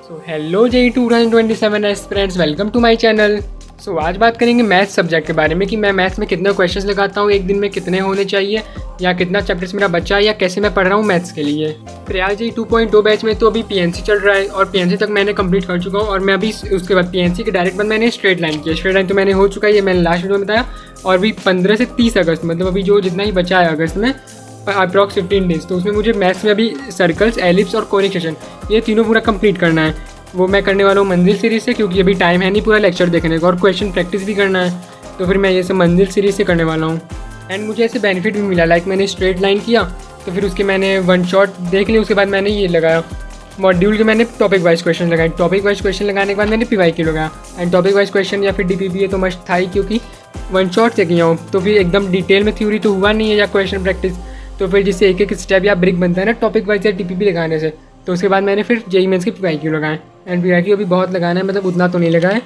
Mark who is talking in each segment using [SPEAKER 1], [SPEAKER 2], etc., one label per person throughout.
[SPEAKER 1] So hello JEE 2027 aspirants, welcome to my channel. So आज बात करेंगे मैथ्स सब्जेक्ट के बारे में कि मैं मैथ्स में कितने क्वेश्चंस लगाता हूँ, एक दिन में कितने होने चाहिए या कितना चैप्टर्स मेरा बचा है या कैसे मैं पढ़ रहा हूँ मैथ्स के लिए। प्रयाग JEE 2.2 बैच में तो अभी PNC चल रहा है और PNC तक मैंने कंप्लीट कर चुका हूँ और मैं अभी उसके बाद PNC के डायरेक्ट बाद मैंने स्ट्रेट लाइन किया। स्ट्रेट लाइन तो मैंने हो चुका है, ये मैंने लास्ट वीडियो में बताया। और अभी 15 से 30 अगस्त मतलब अभी जो जितना ही बचा है अगस्त में अप्रॉक्स 15 डेज, तो उसमें मुझे मैथ्स में अभी सर्कल्स, एलिप्स और कोनिक सेक्शन ये तीनों पूरा कंप्लीट करना है। वो मैं करने वाला हूँ मंजिल सीरीज़ से, क्योंकि अभी टाइम है नहीं पूरा लेक्चर देखने का और क्वेश्चन प्रैक्टिस भी करना है, तो फिर मैं ये सब मंजिल सीरीज़ से करने वाला हूँ। एंड मुझे ऐसे बेनिफिट भी मिला, लाइक मैंने स्ट्रेट लाइन किया तो फिर उसके मैंने वन शॉट देख लिया, उसके बाद मैंने ये लगाया मॉड्यूल के मैंने टॉपिक वाइज क्वेश्चन लगाए। टॉपिक वाइज क्वेश्चन लगाने के बाद मैंने PYQ लगाया। एंड टॉपिक वाइज क्वेश्चन या फिर DPP ये तो मस्ट था ही, क्योंकि वन शॉट से किया हूँ तो फिर एकदम डिटेल में थ्योरी तो हुआ नहीं है या क्वेश्चन प्रैक्टिस, तो फिर जिससे एक एक स्टेप या ब्रिक बनता है ना टॉपिक वाइज या DPP लगाने से, तो उसके बाद मैंने फिर JEE मेंस के PYQ लगाए। एंड PYQ अभी बहुत लगाना है, मतलब उतना तो नहीं लगाए,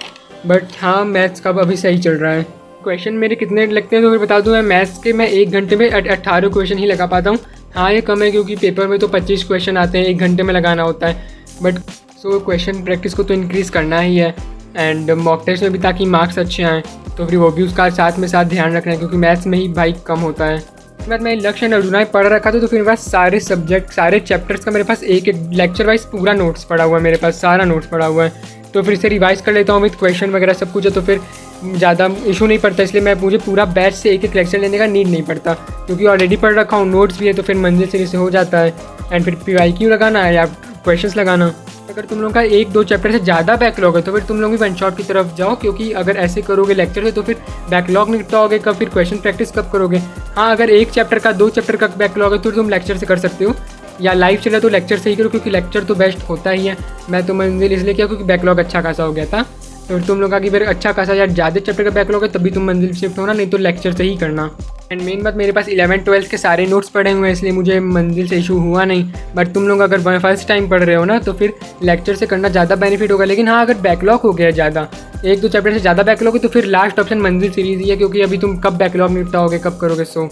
[SPEAKER 1] बट हाँ मैथ्स का अभी सही चल रहा है। क्वेश्चन मेरे कितने लगते हैं तो फिर बता दूँ मैं, मैथ्स के मैं 1 घंटे में 18 क्वेश्चन ही लगा पाता हूँ। हाँ ये कम है क्योंकि पेपर में तो 25 क्वेश्चन आते हैं, 1 घंटे में लगाना होता है, बट सो क्वेश्चन प्रैक्टिस को तो इंक्रीज़ करना ही है। एंड मॉक टेस्ट में भी ताकि मार्क्स अच्छे आएँ, तो फिर वो भी उसका साथ में साथ ध्यान रखना है, क्योंकि मैथ्स में ही भाई कम होता है। उसके बाद मैं लक्ष्य नडुना पढ़ रखा था, तो फिर मेरे पास सारे सब्जेक्ट सारे चैप्टर्स का मेरे पास एक एक लेक्चर वाइज पूरा नोट्स पड़ा हुआ है, मेरे पास सारा नोट्स पड़ा हुआ है, तो फिर इसे रिवाइज कर लेता हूँ विद क्वेश्चन वगैरह सब कुछ है, तो फिर ज़्यादा इशू नहीं पड़ता। इसलिए मैं मुझे पूरा बैच से एक एक लेक्चर लेने का नीड नहीं पड़ता, क्योंकि ऑलरेडी पढ़ रखा हूँ, नोट्स भी है, तो फिर मंजिल सीरीज से हो जाता है। एंड फिर PYQ लगाना है या क्वेश्चंस लगाना। अगर तुम लोगों का 1-2 चैप्टर से ज़्यादा बैकलॉग है तो फिर तुम लोग भी वन शॉट की तरफ जाओ, क्योंकि अगर ऐसे करोगे लेक्चर से तो फिर बैकलॉग निपटाओगे कब, फिर क्वेश्चन प्रैक्टिस कब करोगे। हाँ अगर 1 चैप्टर का 2 चैप्टर का बैकलॉग है तो तुम लेक्चर से कर सकते हो, या लाइव चला तो लेक्चर से ही करो, क्योंकि लेक्चर तो बेस्ट होता ही है। मैं तो मंजिल इसलिए किया क्योंकि बैकलॉग अच्छा खासा हो गया था, तो तुम लोग का कि फिर अच्छा खासा या ज़्यादा चैप्टर का बैकलॉग है तभी तुम मंजिल शिफ्ट होना, नहीं तो लेक्चर से ही करना। एंड मेन बात, मेरे पास 11-12 के सारे नोट्स पड़े हुए हैं, इसलिए मुझे मंजिल से इशू हुआ नहीं। बट तुम लोग अगर फर्स्ट टाइम पढ़ रहे हो ना तो फिर लेक्चर से करना ज़्यादा बेनिफिट होगा। लेकिन हाँ अगर बैकलॉग हो गया ज़्यादा, 1-2 चैप्टर से ज़्यादा बैकलॉग है, तो फिर लास्ट ऑप्शन मंजिल सीरीज़ ही है, क्योंकि अभी तुम कब बैकलॉग निपटाओगे, कब करोगे। सो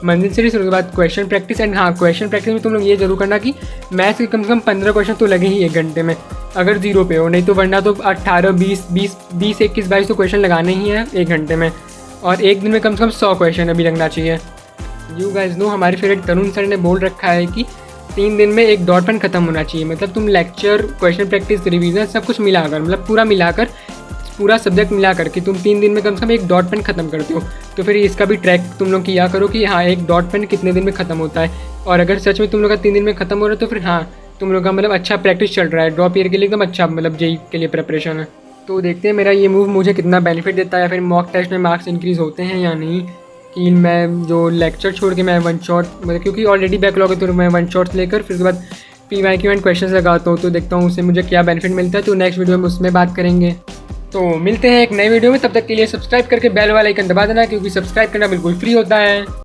[SPEAKER 1] मंजिल सीरीज उसके बाद क्वेश्चन प्रैक्टिस। एंड हाँ क्वेश्चन प्रैक्टिस में तुम लोग ये जरूर करना कि मैथ्स के कम से कम 15 क्वेश्चन तो लगे ही 1 घंटे में, अगर 0 पे हो, नहीं तो वरना तो 18, 20, 21, 22 तो क्वेश्चन लगाने ही हैं 1 घंटे में, और एक दिन में कम से कम 100 क्वेश्चन अभी लगना चाहिए। यू गाइस नो, हमारे फेवरेट तरुण सर ने बोल रखा है कि 3 दिन में एक डॉट पेन खत्म होना चाहिए। मतलब तुम लेक्चर, क्वेश्चन प्रैक्टिस, रिवीजन सब कुछ मिलाकर, मतलब पूरा मिलाकर, पूरा सब्जेक्ट मिला करके तुम 3 दिन में कम से कम एक डॉट पेन खत्म करते हो, तो फिर इसका भी ट्रैक तुम लोग किया करो कि हाँ एक डॉट पेन कितने दिन में ख़त्म होता है। और अगर सच में तुम लोग का 3 दिन में ख़त्म हो रहा है तो फिर हाँ तुम लोग का मतलब अच्छा प्रैक्टिस चल रहा है, ड्रॉप ईयर के लिए एकदम अच्छा, मतलब JEE के लिए प्रिपरेशन है। तो देखते हैं मेरा ये मूव मुझे कितना बेनिफिट देता है, या फिर मॉक टेस्ट में मार्क्स इंक्रीज़ होते हैं या नहीं, कि मैं जो लेक्चर छोड़ के मैं वन शॉट, मतलब क्योंकि ऑलरेडी बैकलॉग है तो मैं वन शॉट लेकर फिर उसके बाद PYQ एंड क्वेश्चन लगाता हूँ, तो देखता हूँ उससे मुझे क्या बेनिफिट मिलता है। तो नेक्स्ट वीडियो में उसमें बात करेंगे। तो मिलते हैं एक नए वीडियो में, तब तक के लिए सब्सक्राइब करके बेल वाला आइकन दबा देना, क्योंकि सब्सक्राइब करना बिल्कुल फ्री होता है।